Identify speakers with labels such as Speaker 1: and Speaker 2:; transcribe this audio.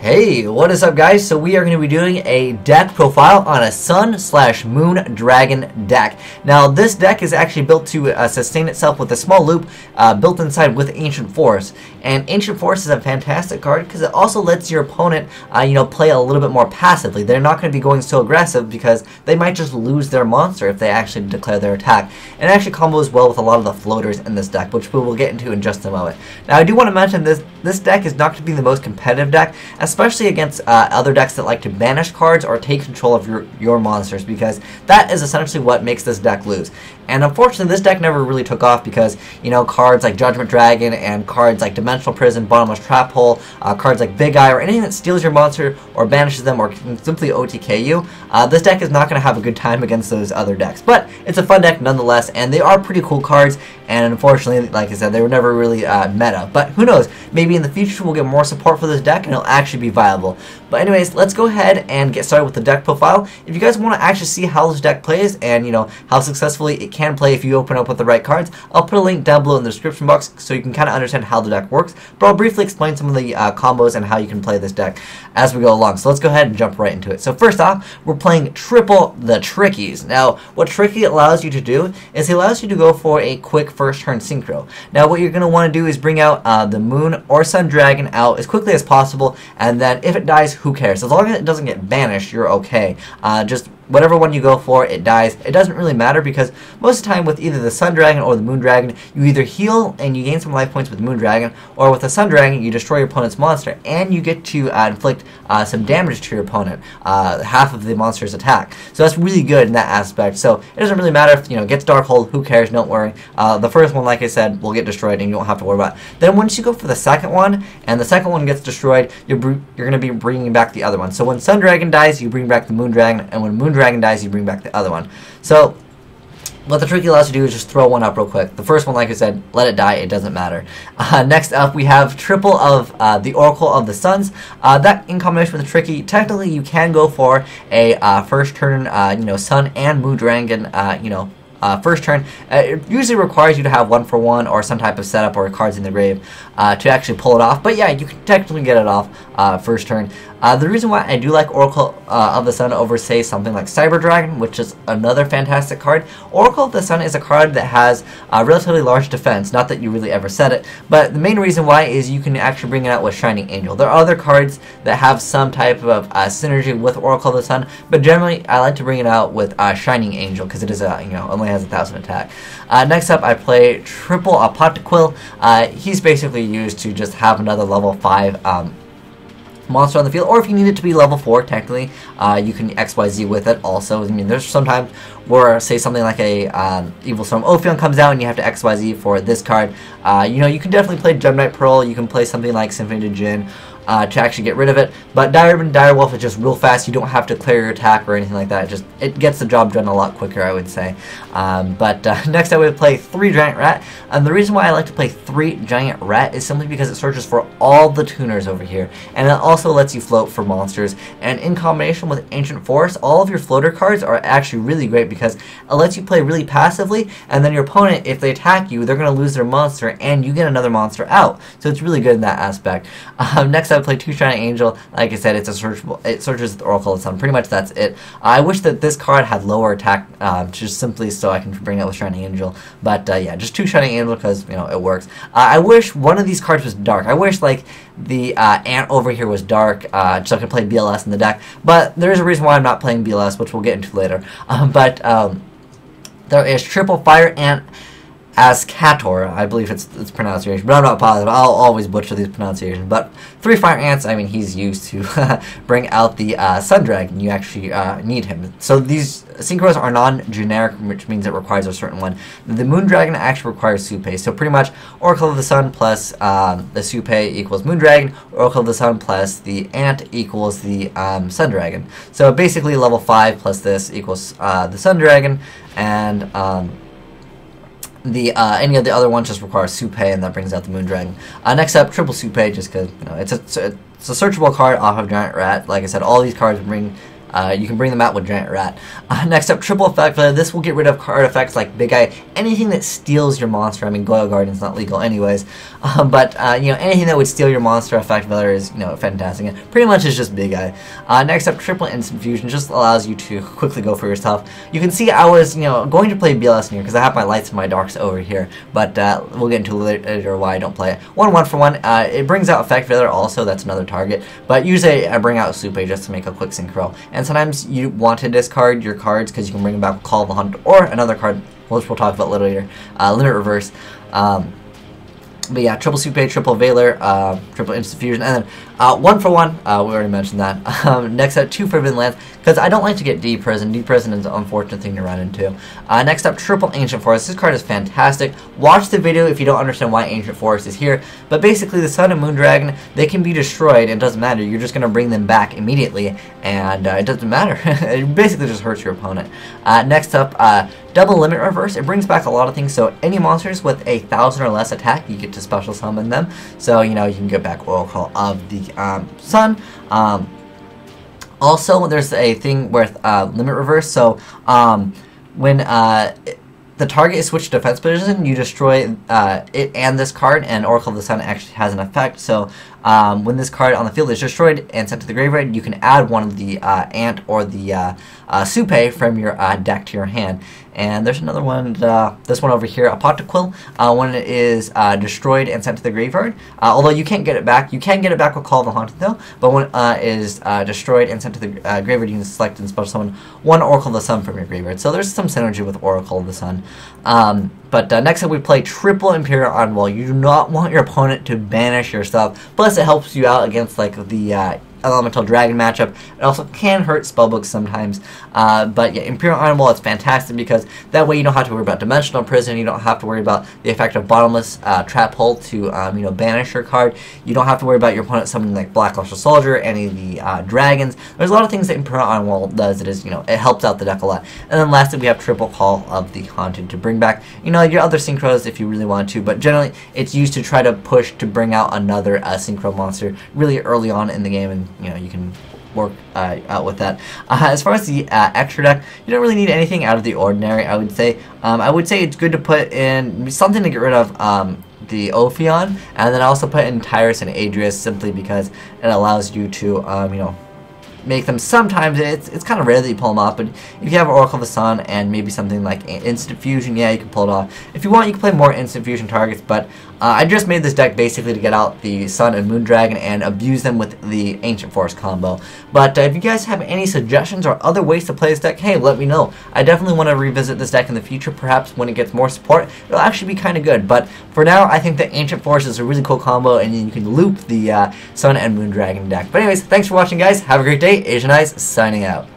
Speaker 1: Hey, what is up guys? So we are going to be doing a deck profile on a Sun/Moon Dragon deck. Now this deck is actually built to sustain itself with a small loop built inside with Ancient Force. And Ancient Force is a fantastic card because it also lets your opponent play a little bit more passively. They're not going to be going so aggressive because they might just lose their monster if they actually declare their attack. And it actually combos well with a lot of the floaters in this deck, which we will get into in just a moment. Now I do want to mention this deck is not going to be the most competitive deck, especially against other decks that like to banish cards or take control of your monsters, because that is essentially what makes this deck lose. And unfortunately, this deck never really took off because, cards like Judgment Dragon and cards like Dimensional Prison, Bottomless Trap Hole, cards like Big Eye, or anything that steals your monster or banishes them or can simply OTK you, this deck is not going to have a good time against those other decks. But it's a fun deck nonetheless, and they are pretty cool cards, and unfortunately, like I said, they were never really meta. But who knows, maybe in the future we'll get more support for this deck and it'll actually be viable. But anyways, let's go ahead and get started with the deck profile. If you guys want to actually see how this deck plays and how successfully it can play if you open up with the right cards, I'll put a link down below in the description box so you can kind of understand how the deck works. But I'll briefly explain some of the combos and how you can play this deck as we go along. So let's go ahead and jump right into it. So first off, we're playing Triple the Trickies. Now, what Tricky allows you to do is it allows you to go for a quick first turn synchro. Now, what you're going to want to do is bring out the Moon or Sun Dragon out as quickly as possible, and then if it dies, who cares? As long as it doesn't get banished, you're okay. Just whatever one you go for, it dies. It doesn't really matter because most of the time with either the Sun Dragon or the Moon Dragon, you either heal and you gain some life points with the Moon Dragon, or with the Sun Dragon, you destroy your opponent's monster and you get to inflict some damage to your opponent, half of the monster's attack. So that's really good in that aspect. So it doesn't really matter if it gets Dark Hold, who cares, don't worry. The first one, like I said, will get destroyed and you don't have to worry about it. Then once you go for the second one, and the second one gets destroyed, you're going to be bringing back the other one. So when Sun Dragon dies, you bring back the Moon Dragon, and when Moon Dragon dies, you bring back the other one. So what the Tricky allows you to do is just throw one up real quick. The first one, like I said, let it die, it doesn't matter. Next up, we have Triple of the Oracle of the Suns. That, in combination with the Tricky, technically you can go for a first turn, Sun and Moon Dragon, first turn. It usually requires you to have 1-for-1 or some type of setup or cards in the grave to actually pull it off. But yeah, you can technically get it off first turn. The reason why I do like Oracle of the Sun over, say, something like Cyber Dragon, which is another fantastic card. Oracle of the Sun is a card that has a relatively large defense. Not that you really ever said it, but the main reason why is you can actually bring it out with Shining Angel. There are other cards that have some type of synergy with Oracle of the Sun, but generally I like to bring it out with Shining Angel because it is only has 1,000 attack. Next up, I play Triple Apotequil. He's basically used to just have another level 5 monster on the field, or if you need it to be level 4, technically, you can XYZ with it also. I mean, there's sometimes where, say, something like a Evil Storm Ophion comes out and you have to XYZ for this card. You can definitely play Gemini Pearl, you can play something like Symphony to Jin to actually get rid of it, but Direwolf is just real fast. You don't have to clear your attack or anything like that. It gets the job done a lot quicker, I would say. Next I would play 3 Giant Rat, and the reason why I like to play 3 Giant Rat is simply because it searches for all the tuners over here, and it also lets you float for monsters, and in combination with Ancient Force, all of your floater cards are actually really great because it lets you play really passively, and then your opponent, if they attack you, they're going to lose their monster, and you get another monster out. So it's really good in that aspect. Next I play 2 Shining Angel. Like I said, it's a searchable. It searches with Oracle of the Sun. Pretty much that's it. I wish that this card had lower attack, just simply so I can bring it with Shining Angel. But yeah, just 2 Shining Angel because it works. I wish one of these cards was dark. I wish like the ant over here was dark, so I could play BLS in the deck. But there is a reason why I'm not playing BLS, which we'll get into later. There is Triple Fire Ant Ascator, I believe it's pronunciation, but I'm not positive. I'll always butcher these pronunciations. But 3 Fire Ants, I mean, he's used to bring out the Sun Dragon. You actually need him. So these synchros are non-generic, which means it requires a certain one. The Moon Dragon actually requires Supe. So pretty much Oracle of the Sun plus the Supe equals Moon Dragon. Oracle of the Sun plus the Ant equals the Sun Dragon. So basically level 5 plus this equals the Sun Dragon, and any of the other ones just require Supe, and that brings out the Moon Dragon. Next up, Triple Supe, just because it's a searchable card off of Giant Rat. Like I said, all these cards bring You can bring them out with Giant Rat. Next up, Triple Effect Veiler. This will get rid of card effects like Big Eye, anything that steals your monster. I mean, Goyle Guardian's not legal anyways, but you know, anything that would steal your monster, Effect Veiler is, you know, fantastic. And pretty much is just Big Eye. Next up, Triplet Instant Fusion just allows you to quickly go for your stuff. You can see I was, you know, going to play BLS in here because I have my lights and my darks over here, but we'll get into later why I don't play it. 1 for 1. It brings out Effect Veiler also, that's another target, but usually I bring out Supe just to make a quick synchro. And sometimes you want to discard your cards because you can bring them back with Call of the Hunt or another card, which we'll talk about later, Limit Reverse. But yeah, Triple Supe, Triple Veiler, Triple Instant Fusion, and then 1 for 1, we already mentioned that. Next up, 2 Forbidden Lands, because I don't like to get D-Prison. D-Prison is an unfortunate thing to run into. Next up, Triple Ancient Forest. This card is fantastic. Watch the video if you don't understand why Ancient Forest is here, but basically the Sun and Moon Dragon, they can be destroyed, and it doesn't matter. You're just going to bring them back immediately, and it doesn't matter. It basically just hurts your opponent. Next up, Double Limit Reverse. It brings back a lot of things, so any monsters with 1,000 or less attack, you get to special summon them. So, you know, you can get back Oracle of the Sun. Also, there's a thing with Limit Reverse, so when the target is switched to defense position, you destroy it and this card, and Oracle of the Sun actually has an effect. So when this card on the field is destroyed and sent to the graveyard, you can add one of the Ant or the Supe from your deck to your hand. And there's another one, this one over here, Apotequil. When it is destroyed and sent to the graveyard, although you can't get it back, you can get it back with Call of the Haunted though, but when it is destroyed and sent to the graveyard, you can select and special summon one Oracle of the Sun from your graveyard. So there's some synergy with Oracle of the Sun. But next up we play Triple Imperial Envoy. You do not want your opponent to banish your stuff, plus it helps you out against like the Elemental Dragon matchup. It also can hurt spellbooks sometimes, but yeah, Imperial Iron Wall is fantastic because that way you don't have to worry about Dimensional Prison, you don't have to worry about the effect of Bottomless Trap Hole to you know, banish your card, you don't have to worry about your opponent summoning like Black Luster Soldier, any of the dragons. There's a lot of things that Imperial Iron Wall does that is, you know, it helps out the deck a lot. And then lastly we have Triple Call of the Haunted to bring back, you know, your other synchros if you really want to, but generally it's used to try to push to bring out another synchro monster really early on in the game, and you know, you can work out with that. As far as the extra deck, you don't really need anything out of the ordinary, I would say. I would say it's good to put in something to get rid of the Ophion, and then also put in Tyrus and Adrius simply because it allows you to, you know, make them sometimes. It's kind of rare that you pull them off, but if you have Oracle of the Sun and maybe something like Instant Fusion, yeah, you can pull it off. If you want, you can play more Instant Fusion targets, but I just made this deck basically to get out the Sun and Moon Dragon and abuse them with the Ancient Forest combo. But if you guys have any suggestions or other ways to play this deck, hey, let me know. I definitely want to revisit this deck in the future. Perhaps when it gets more support, it'll actually be kind of good. But for now, I think the Ancient Forest is a really cool combo, and you can loop the Sun and Moon Dragon deck. But anyways, thanks for watching, guys. Have a great day. Asian Eyes signing out.